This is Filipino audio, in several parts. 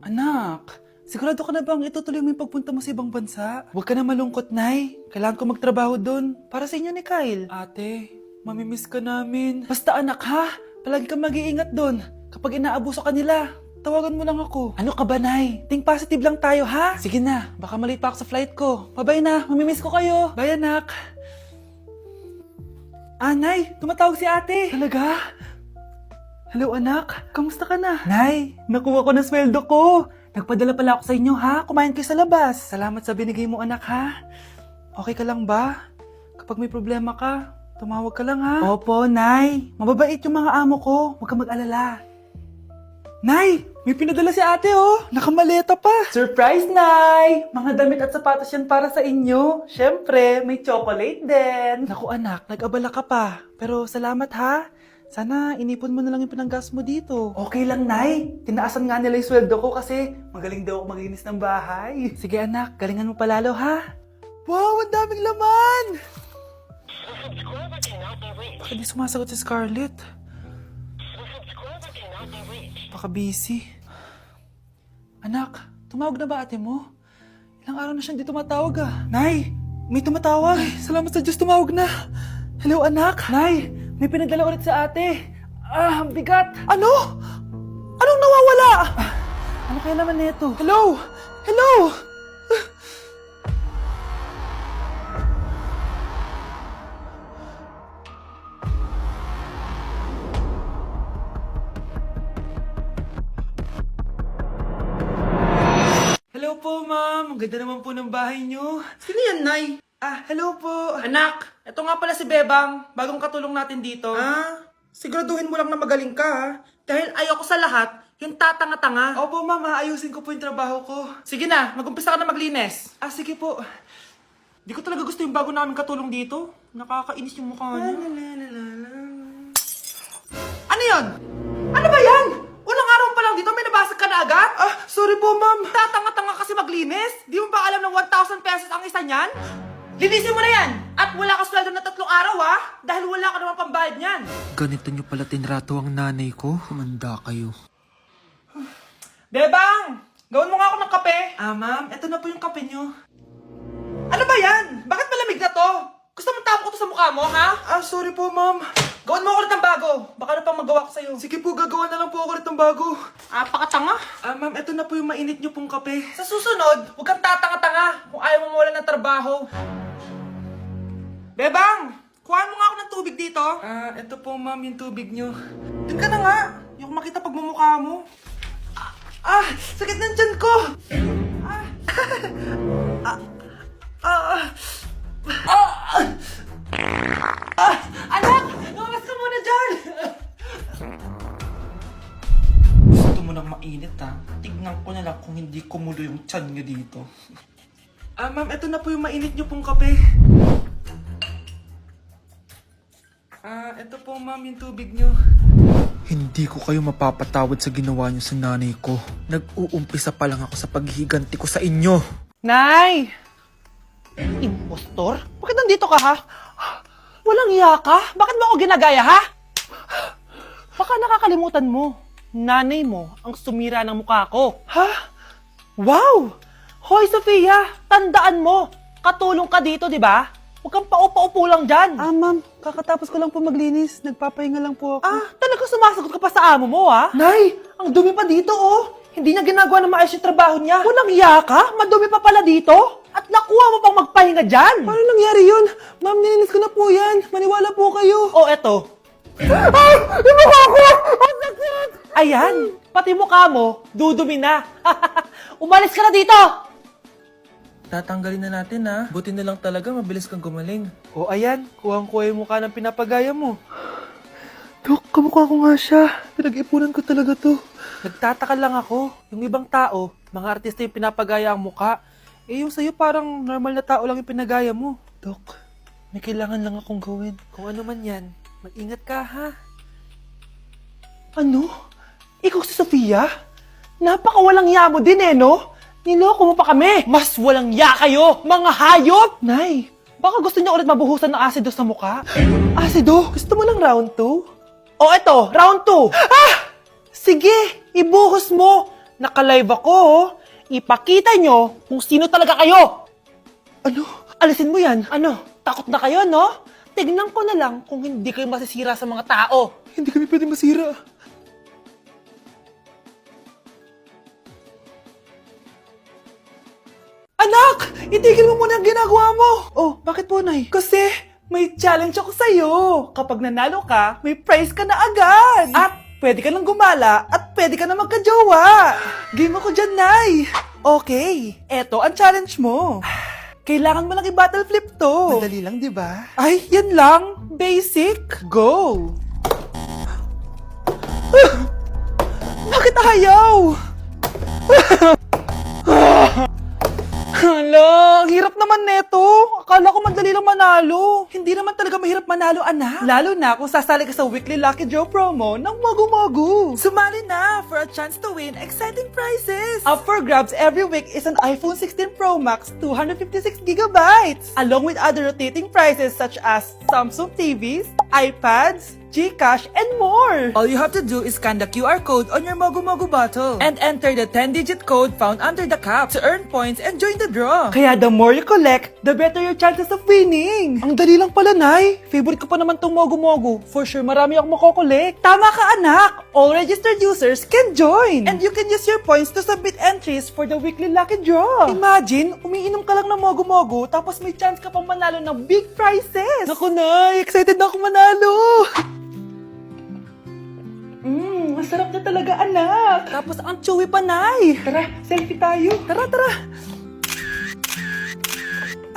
Anak, sigurado ka na bang itutuloy mo yung pagpunta mo sa ibang bansa? Huwag ka na malungkot, Nay. Kailangan ko magtrabaho doon. Para sa inyo ni Kyle. Ate, mamimiss ka namin. Basta anak ha, palagi kang mag-iingat doon. Kapag inaabuso ka nila, tawagan mo lang ako. Ano ka ba, Nay? Think positive lang tayo, ha? Sige na, baka malate pa ako sa flight ko. Bye-bye na, mamimiss ko kayo. Bye, anak. Nay, tumatawag si ate. Talaga? Hello, anak. Kamusta ka na? Nay, nakuha ko na sweldo ko. Nagpadala pala ako sa inyo, ha? Kumain kayo sa labas. Salamat sa binigay mo, anak, ha? Okay ka lang ba? Kapag may problema ka, tumawag ka lang, ha? Opo, Nay. Mababait yung mga amo ko. Huwag kang mag-alala. Nay, may pinadala si ate, oh. Nakamaleta pa. Surprise, Nay! Mga damit at sapatos yan para sa inyo. Siyempre, may chocolate din. Naku, anak, nag-abala ka pa. Pero salamat, ha? Sana inipon mo na lang yung pinanggas mo dito. Okay lang, Nay. Tinaasan nga nila yung sweldo ko kasi magaling daw ako maglinis ng bahay. Sige, anak. Galingan mo palalo, ha? Wow, ang daming laman! Bakit di sumasagot si Scarlett? Baka busy. Anak, tumawag na ba ate mo? Ilang araw na siyang di tumatawag ah. Nay, may tumatawag. Ay, salamat sa Diyos, tumawag na. Hello anak. Nay, may pinadala ulit sa ate. Ang bigat. Ano? Anong nawawala? Ano kaya naman nito? Hello? Hello? Hello po, ma'am. Ang ganda naman po ng bahay niyo. Sino yan, Nay? Hello po. Anak, ito nga pala si Bebang, bagong katulong natin dito. Siguraduhin mo lang na magaling ka, ha? Dahil ayoko sa lahat, yung tatanga-tanga. Opo, ma'am. Aayusin ko po yung trabaho ko. Sige na, mag-umpisa ka na maglinis. Sige po. Di ko talaga gusto yung bago namin katulong dito. Nakakainis yung mukha niya. Ano yun? Ano ba yan? Unang araw pa lang dito, may nabasag ka na agad? Sorry po, ma'am. Tatanga-tanga kasi maglinis? Di mo ba alam na 1,000 pesos ang isa niyan? Linisin mo na yan! At wala ka sweldo na 3 araw, ha? Dahil wala ka naman pambayad niyan. Ganito nyo pala tinrato ang nanay ko. Humanda kayo. Bebang! Gawin mo nga ako ng kape. Ma'am, eto na po yung kape niyo. Ano ba yan? Bakit malamig na to? Gusto mong tapo ko to sa mukha mo, ha? Sorry po, ma'am. Gawin mo ako ulit ng bago. Baka ano pang magawa ko sa'yo. Sige po, gagawa na lang po ako ulit ng bago. Pakatanga. Ma'am, eto na po yung mainit niyo pong kape. Sa susunod, huwag kang tatanga-tanga kung ayaw mo mawalan ng trabaho. Bebang! Kuhaan mo nga ako ng tubig dito. Eto po, ma'am, yung tubig niyo. Doon ka na nga. Hindi ko makita pagmumukha mo. Sakit ng tiyan ko! Anak! Lumabas ka muna dyan! Gusto mo nang mainit, ha? Tignan ko na lang kung hindi kumulo yung tiyan niyo dito. Ma'am, eto na po yung mainit niyo pong kape. Eto po, ma'am, yung tubig niyo. Hindi ko kayo mapapatawad sa ginawa nyo sa nanay ko. Nag-uumpisa pa lang ako sa paghihiganti ko sa inyo. Nay! Impostor? Bakit nandito ka, ha? Walang iya ka? Bakit mo ako ginagaya, ha? Baka nakakalimutan mo. Nanay mo ang sumira ng mukha ko. Ha? Wow! Hoy, Sofia! Tandaan mo! Katulong ka dito, di ba? Huwag kang paupa-upo lang dyan. Ma'am, kakatapos ko lang po maglinis. Nagpapahinga lang po ako. Talaga sumasagot ka pa sa amo mo, ha? Nay! Ang dumi pa dito, oh! Hindi niya ginagawa ng maayos yung trabaho niya. Walang iya ka? Madumi pa pala dito? At nakuha mo pang magpahinga dyan. Paano nangyari yun? Ma'am, nilinis ko na po yan. Maniwala po kayo. Eto. Yung mukha ko! Ang sakit! Ayan, pati mukha mo, dudumi na. Umalis ka na dito! Tatanggalin na natin, ha? Buti na lang talaga, mabilis kang gumaling. Ayan. Kuhang-kuha yung mukha ng pinapagaya mo. Dok, kamukha ko nga siya. Pinag-ipunan ko talaga to. Nagtataka lang ako. Yung ibang tao, mga artista yung pinapagaya ang mukha. Yung sa'yo parang normal na tao lang yung pinagaya mo. Dok, may kailangan lang akong gawin. Kung ano man yan, mag-ingat ka, ha? Ano? Ikaw si Sofia? Napakawalang ya mo din no? Niloko mo pa kami. Mas walang ya kayo, mga hayop! Nay, Baka gusto niyo ulit mabuhusan ng asido sa mukha. Asido, gusto mo lang round 2? Eto, round 2. Sige, ibuhos mo. Naka-live ako, oh. Ipakita nyo kung sino talaga kayo. Ano? Alisin mo yan. Ano? Takot na kayo, no? Tignan ko na lang kung hindi kayo masisira sa mga tao. Hindi kami pwede masira. Anak! Itigil mo muna ang ginagawa mo! Oh, bakit po, Nay? Kasi may challenge ako sa'yo. Kapag nanalo ka, may prize ka na agad. At pwede ka nang gumala at pwede ka na magka-jowa. Game ako dyan, Nay. Okay, eto ang challenge mo. Kailangan mo lang i-battle flip to. Madali lang, di ba? Ay, yan lang. Basic. Go! Bakit ayaw? Hala, ang hirap naman neto. Akala ko madali lang manalo. Hindi naman talaga mahirap manalo, anak. Lalo na kung sasali ka sa weekly Lucky Draw promo ng Mogu Mogu. Sumali na for a chance to win exciting prizes. Up for grabs every week is an iPhone 16 Pro Max 256GB, along with other rotating prizes such as Samsung TVs, iPads, GCash, and more! All you have to do is scan the QR code on your Mogu Mogu bottle and enter the 10-digit code found under the cap to earn points and join the draw. Kaya the more you collect, the better your chances of winning. Ang dali lang pala, Nay. Favorite ko pa naman tong Mogu Mogu. For sure, marami akong makokolek. Tama ka, anak! All registered users can join! And you can use your points to submit entries for the weekly lucky draw. Imagine, umiinom ka lang ng Mogu Mogu tapos may chance ka pang manalo ng big prizes. Naku, Nay! Excited na ako manalo! Masarap na talaga, anak. Tapos ang chewy pa, Nay. Tara, selfie tayo. Tara, tara.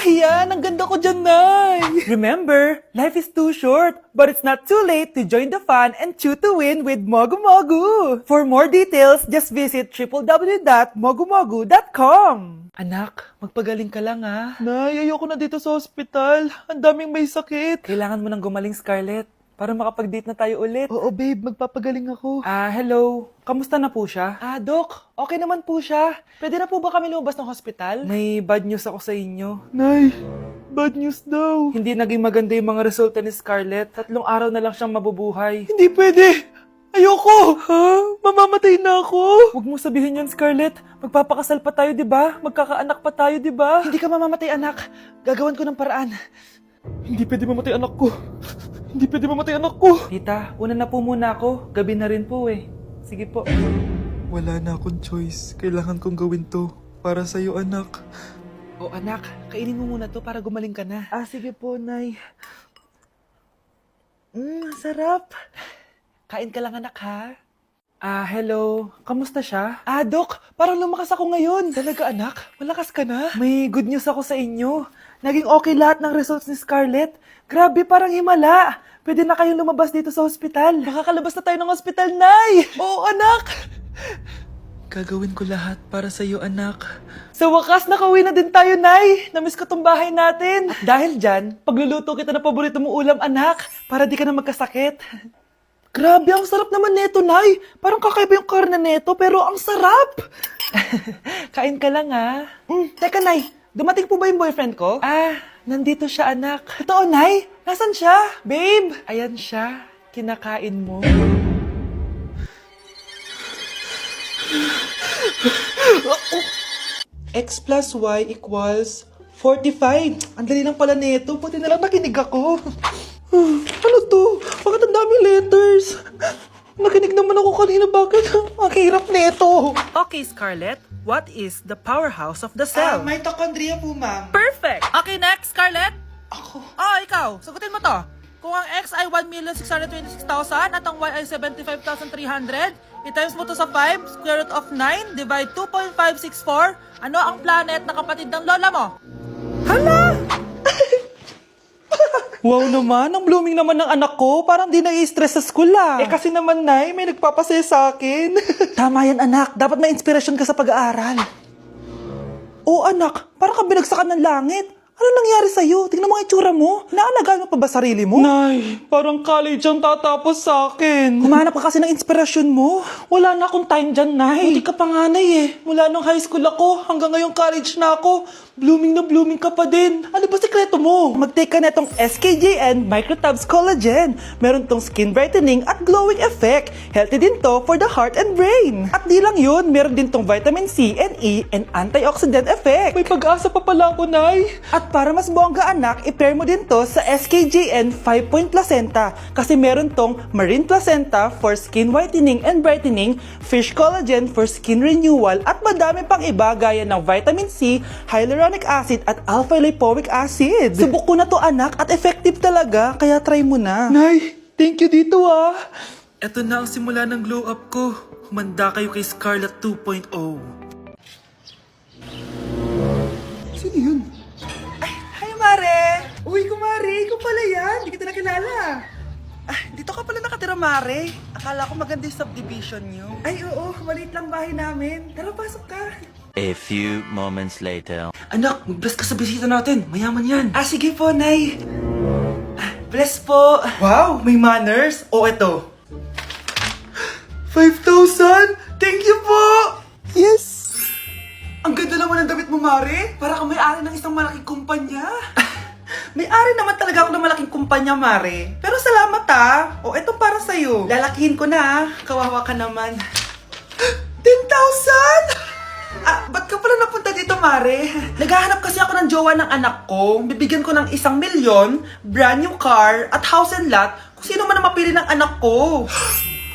Ayan, ang ganda ko dyan, Nay. Remember, life is too short, but it's not too late to join the fun and chew to win with Mogu Mogu. For more details, just visit www.mogumogu.com. Anak, magpagaling ka lang, ha? Nay, ayoko na dito sa ospital. Ang daming may sakit. Kailangan mo nang gumaling, Scarlett. Para makapag-date na tayo ulit. Oo, babe. Magpapagaling ako. Hello. Kamusta na po siya? Doc. Okay naman po siya. Pwede na po ba kami lumabas ng hospital? May bad news ako sa inyo. Nay, bad news daw. Hindi naging maganda yung mga resulta ni Scarlett. 3 araw na lang siyang mabubuhay. Hindi pwede! Ayoko! Ha? Mamamatay na ako! Huwag mo sabihin yan, Scarlett. Magpapakasal pa tayo, di ba? Magkakaanak pa tayo, di ba? Hindi ka mamamatay, anak. Gagawan ko ng paraan. Hindi pwede mamatay anak ko. Hindi pwede mamatay anak ko. Tita, una na po muna ako. Gabi na rin po eh. Sige po. Wala na akong choice. Kailangan kong gawin to. Para sa'yo, anak. O anak, kainin mo muna to para gumaling ka na. Sige po, Nay. Sarap. Kain ka lang, anak, ha? Hello. Kamusta siya? Dok, parang lumakas ako ngayon. Talaga, anak? Malakas ka na? May good news ako sa inyo. Naging okay lahat ng results ni Scarlett. Grabe, parang himala. Pwede na kayong lumabas dito sa ospital. Makakalabas na tayo ng ospital, Nay! Oo, anak! Gagawin ko lahat para sa'yo, anak. Sa wakas, nakauwi na din tayo, Nay. Namiss ko tong bahay natin. At dahil dyan, pagluluto kita ng paborito mong ulam, anak, para di ka na magkasakit. Grabe, ang sarap naman neto, Nay. Parang kakaiba yung karne neto, pero ang sarap. Kain ka lang, ha? Teka, Nay. Dumating po ba yung boyfriend ko? Nandito siya, anak. Totoo, Nay? Nasaan siya? Babe! Ayan siya. Kinakain mo. X plus Y equals 45. Ang dali lang pala nito. Pati na lang nakinig ako. Ano to? Bakit ang daming letters? Nakinig naman ako kanina. Bakit? Ang hirap nito. Okay, Scarlett. What is the powerhouse of the cell? Mitochondria po, ma'am. Perfect! Okay, next, Scarlett. Ako? Ikaw. Sagutin mo to. Kung ang X ay 1,626,000 at ang Y ay 75,300, i-times mo to sa 5, square root of 9, divide 2.564, ano ang planet na kapatid ng lola mo? Hala! Wow naman, ang blooming naman ng anak ko. Parang di nai-stress sa school kasi naman, Nay, may nagpapasaya sa akin. Tama yan, anak. Dapat may inspirasyon ka sa pag-aaral. Oo, anak. Parang ka binagsakan ng langit. Ano nangyari sa'yo? Tingnan mo ang itsura mo. Inaalagaan mo pa ba sarili mo? Nay, parang college ang tatapos sa akin. Humanap ka kasi ng inspirasyon mo. Wala na akong time dyan, Nay. Buti ka pa nga, Nay eh. Mula nung high school ako, hanggang ngayong college na ako. Blooming na blooming ka pa din. Ano ba sikreto mo? Mag-take ka na itong SKJN Microtabs Collagen. Meron tong skin brightening at glowing effect. Healthy din to for the heart and brain. At di lang yun, meron din tong vitamin C and E and antioxidant effect. May pag-asa pa pala ako, Nay. At para mas bongga anak, i-pair mo din to sa SKJN 5-point placenta. Kasi meron tong marine placenta for skin whitening and brightening, fish collagen for skin renewal, at madami pang iba gaya ng vitamin C, hyaluronic acid, at alpha-lipoic acid. Subok ko na to anak at effective talaga, kaya try mo na. Nay, thank you dito ah. Ito na ang simula ng glow up ko. Humanda kayo kay Scarlett 2.0. Sino yun? Ay, hi Mare! Uy, kumare, ikaw pala yan. Hindi kita nakilala. Ah, dito ka pala nakatira, Mare. Akala ko maganda yung subdivision nyo. Ay, oo, maliit lang bahay namin. Tara, pasok ka. A few moments later. Anak, mag-bless ka sa bisita natin. Mayaman yan. Ah, sige po, Nay. Ah, bless po. Wow, may manners. O, eto. 5,000? Thank you po! Yes! Ang ganda naman ng damit mo, Mare. Para kang may-ari ng isang malaking kumpanya. May-ari naman talaga ako ng malaking kumpanya, Mare. Pero salamat ah. O, eto para sa'yo. Lalakihin ko na ah. Kawawa ka naman. 10,000? Ah, ba't ka pala napunta dito, Mare? Naghahanap kasi ako ng jowa ng anak ko. Bibigyan ko ng 1 milyon, brand new car, at house and lot kung sino man ang mapili ng anak ko.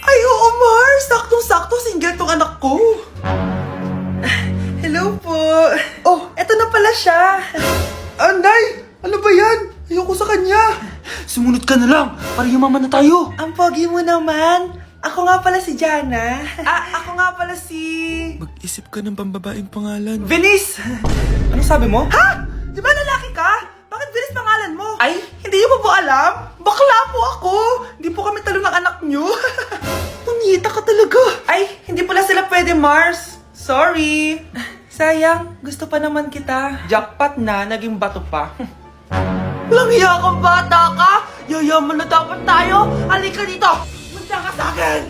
Ay, oo, Mar! Saktong-sakto, single tong anak ko. Hello po. Oh, eto na pala siya. Nay! Ano ba yan? Ayoko sa kanya. Sumunod ka na lang, para yumaman na tayo. Ang pogi mo naman. Ako nga pala si Jana. Ako nga pala si... Mag-isip ka ng pambabaeng pangalan. Venice! Ano sabi mo? Ha? Di ba lalaki ka? Bakit Venice pangalan mo? Ay, hindi niyo pa po alam? Bakla po ako! Hindi po kami talo ng anak niyo. Punyita ka talaga. Ay, hindi pala sila pwede, Mars. Sorry. Sayang, gusto pa naman kita. Jackpot na, naging bato pa. Walang hiya kang bata ka! Yayaman na dapat tayo! Halika dito! Punta ka sa akin!